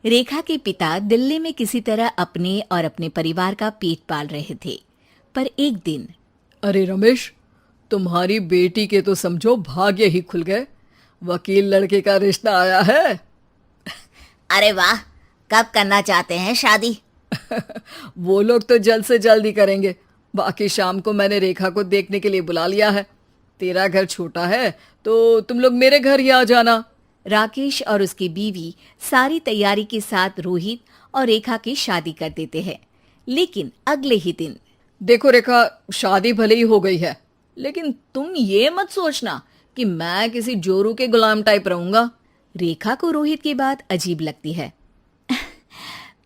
रेखा के पिता दिल्ली में किसी तरह अपने और अपने परिवार का पेट पाल रहे थे। पर एक दिन अरे रमेश, तुम्हारी बेटी के तो समझो भाग्य ही खुल गए। वकील लड़के का रिश्ता आया है। अरे वाह, कब करना चाहते हैं शादी? वो लोग तो जल्द से जल्द ही करेंगे। बाकी शाम को मैंने रेखा को देखने के लिए बुला लिया है। तेरा घर छोटा है तो तुम लोग मेरे घर ही आ जाना। राकेश और उसकी बीवी सारी तैयारी के साथ रोहित और रेखा की शादी कर देते हैं। लेकिन अगले ही दिन देखो रेखा, शादी भले ही हो गई है, लेकिन तुम ये मत सोचना कि मैं किसी जोरू के गुलाम टाइप रहूंगा। रेखा को रोहित की बात अजीब लगती है।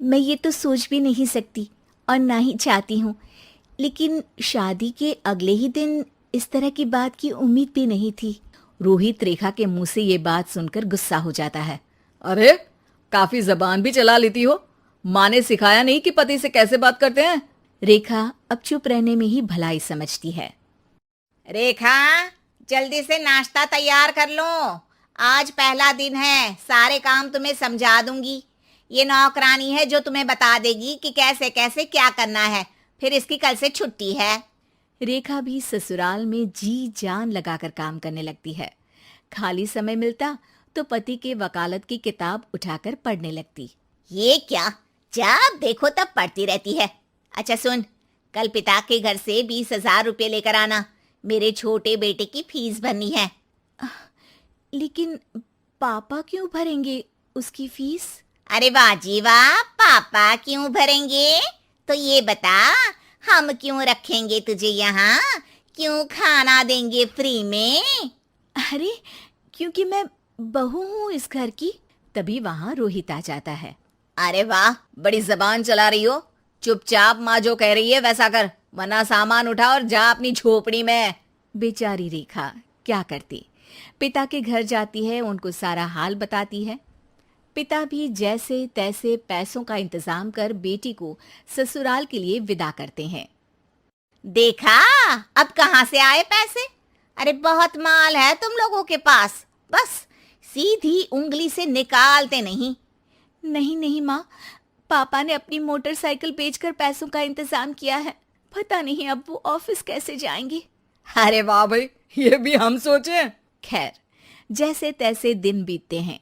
मैं ये तो सोच भी नहीं सकती और ना ही चाहती हूँ, लेकिन शादी के अगले ही दिन इस तरह की बात की उम्मीद भी नहीं थी। रोहित रेखा के मुंह से ये बात सुनकर गुस्सा हो जाता है। अरे, काफी जबान भी चला लेती हो। माँ ने सिखाया नहीं कि पति से कैसे बात करते हैं? रेखा अब चुप रहने में ही भलाई समझती है। रेखा, जल्दी से नाश्ता तैयार कर लो। आज पहला दिन है, सारे काम तुम्हें समझा दूंगी। ये नौकरानी है जो तुम्हें बता देगी कि कैसे कैसे क्या करना है। फिर इसकी कल से छुट्टी है। रेखा भी ससुराल में जी जान लगाकर काम करने लगती है। खाली समय मिलता तो पति के वकालत की किताब उठाकर पढ़ने लगती। ये क्या, जब देखो तब पढ़ती रहती है। अच्छा सुन, कल पिता के घर से 20,000 रुपये लेकर आना। मेरे छोटे बेटे की फीस भरनी है। लेकिन पापा क्यों भरेंगे उसकी फीस? अरे वाह जी वाह, पापा क्यों भरेंगे? तो ये बता, हम क्यों रखेंगे तुझे यहाँ? क्यों खाना देंगे फ्री में? अरे, क्योंकि मैं बहू हूँ इस घर की। तभी वहाँ रोहित आ जाता है। अरे वाह, बड़ी जबान चला रही हो। चुपचाप माँ जो कह रही है वैसा कर, वरना सामान उठा और जा अपनी झोपड़ी में। बेचारी रेखा क्या करती, पिता के घर जाती है, उनको सारा हाल बताती है। पिता भी जैसे तैसे पैसों का इंतजाम कर बेटी को ससुराल के लिए विदा करते हैं। देखा, अब कहाँ से आए पैसे? अरे बहुत माल है तुम लोगों के पास, बस सीधी उंगली से निकालते नहीं। नहीं नहीं माँ, पापा ने अपनी मोटरसाइकिल बेचकर पैसों का इंतजाम किया है। पता नहीं अब वो ऑफिस कैसे जाएंगे। अरे वाह भाई, ये भी हम सोचे। खैर, जैसे तैसे दिन बीतते हैं।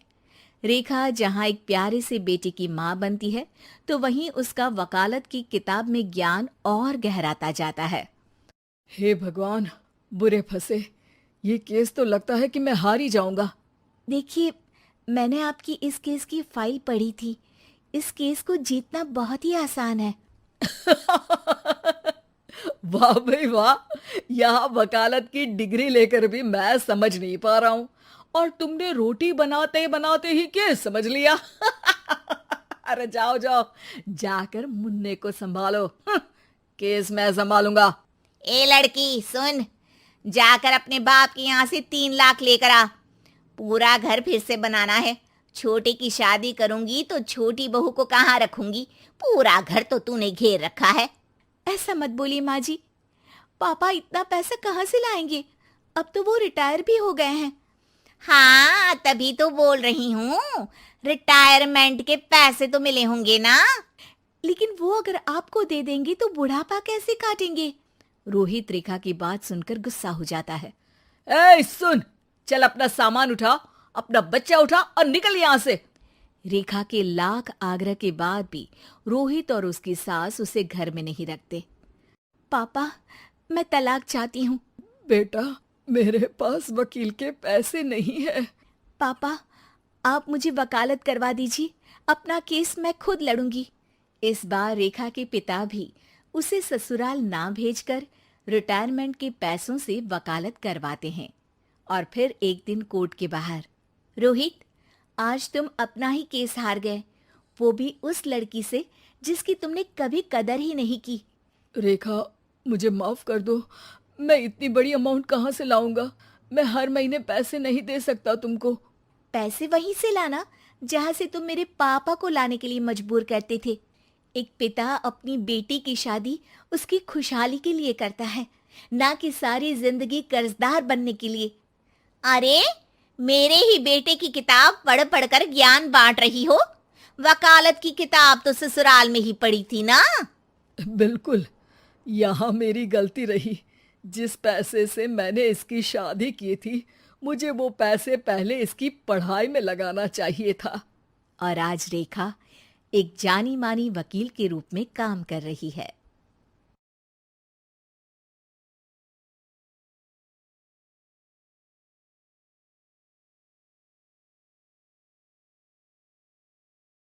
रेखा जहाँ एक प्यारे से बेटे की माँ बनती है, तो वहीं उसका वकालत की किताब में ज्ञान और गहराता जाता है। हे भगवान, बुरे फंसे। ये केस तो लगता है कि मैं हार ही जाऊंगा। देखिए, मैंने आपकी इस केस की फाइल पढ़ी थी। इस केस को जीतना बहुत ही आसान है। वाह भाई वाह, यहाँ वकालत की डिग्री लेकर भी मैं समझ नहीं पा रहा हूँ, और तुमने रोटी बनाते बनाते ही केस समझ लिया। अरे जाओ जाओ, जाकर मुन्ने को संभालो। केस मैं संभालूंगा। ए लड़की सुन, जाकर अपने बाप के यहाँ से 3 लाख लेकर आ। पूरा घर फिर से बनाना है। छोटे की शादी करूंगी तो छोटी बहू को कहाँ रखूंगी? पूरा घर तो तूने घेर रखा है। ऐसा मत बोलिए माँ जी। पापा इतना पैसा कहाँ से लाएंगे? अब तो वो रिटायर भी हो गए हैं। हाँ, तभी तो बोल रही हूँ, रिटायरमेंट के पैसे तो मिले होंगे ना। लेकिन वो अगर आपको दे देंगे तो बुढ़ापा कैसे काटेंगे? रोहित रेखा की बात सुनकर गुस्सा हो जाता है। ए सुन, चल अपना सामान उठा, अपना बच्चा उठा और निकल यहाँ से। रेखा के लाख आग्रह के बाद भी रोहित और उसकी सास उसे घर में नहीं रखते। पापा, मैं तलाक चाहती हूँ। बेटा, मेरे पास वकील के पैसे नहीं है। पापा, आप मुझे वकालत करवा दीजिए। अपना केस मैं खुद लड़ूंगी। इस बार रेखा के पिता भी उसे ससुराल ना भेजकर रिटायरमेंट के पैसों से वकालत करवाते हैं। और फिर एक दिन कोर्ट के बाहर, रोहित, आज तुम अपना ही केस हार गए, वो भी उस लड़की से जिसकी तुमने कभी कदर ही नहीं की। रेखा, मुझे माफ कर दो। मैं इतनी बड़ी अमाउंट कहाँ से लाऊंगा? मैं हर महीने पैसे नहीं दे सकता तुमको। पैसे वहीं से लाना जहाँ से तुम मेरे पापा को लाने के लिए मजबूर करते थे। एक पिता अपनी बेटी की शादी उसकी खुशहाली के लिए करता है, ना कि सारी जिंदगी कर्जदार बनने के लिए। अरे, मेरे ही बेटे की किताब पढ़ पढ़ कर ज्ञान बांट रही हो। वकालत की किताब तो ससुराल में ही पड़ी थी ना। बिल्कुल, यहाँ मेरी गलती रही। जिस पैसे से मैंने इसकी शादी की थी, मुझे वो पैसे पहले इसकी पढ़ाई में लगाना चाहिए था। और आज रेखा एक जानी मानी वकील के रूप में काम कर रही है।